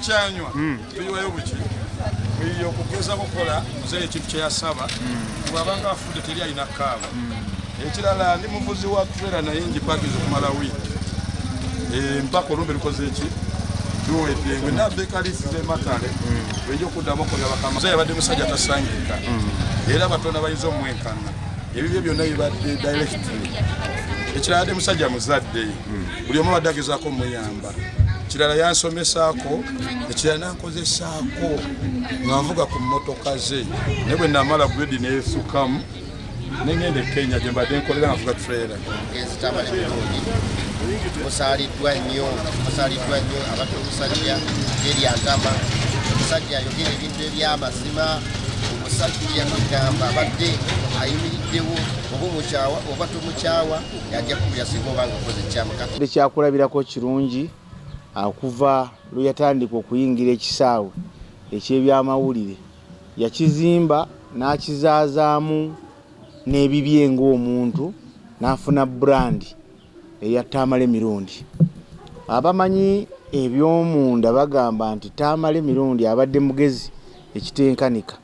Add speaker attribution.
Speaker 1: kyanywa tuyiwayo buki eyo kugeza kukola muzeeyi ekintu kyeyasaba bwabanga afudde teri alina kaaba ekirala ndi muvuzi wa trailer naye ngipakiza okumala wiiki mpaka olumbe likoze eki tuwedde ngwe nabekalisize matale wejo okuddamu okola bakama muzeeyi yabadde musajja tasangika era abatonda bayinza omwenkana ebibyo byonna bibadde directly ekirala de musajja muzadde buli omu abadde agezaako omuyamba kirala yansomesaako ekirala nankozesaako nga nvuga ku mmotoka ze naye bwe namala gredi neesukamu nengenda e Kenya gye mbadde nkolera nga nvuga trailer
Speaker 2: musaliddwa nnyo abato omusajja eryantama omusajja ayogera ebintu ebyamazima omusajja tugamba abadde ayimiriddewo oba omukyawa oba tomukyawa yajja kuyasinga obanga okoze kyamukati
Speaker 3: kyakulabirako kirungi akuva lwe yatandika okuyingira ekisaawe eky'ebyamawulire yakizimba n'akizaazaamu n'ebibye ng'omuntu n'afuna brandi eya Tamale Mirundi. Abamanyi eby'omunda bagamba nti Tamale Mirundi abadde mugezi ekitenkanika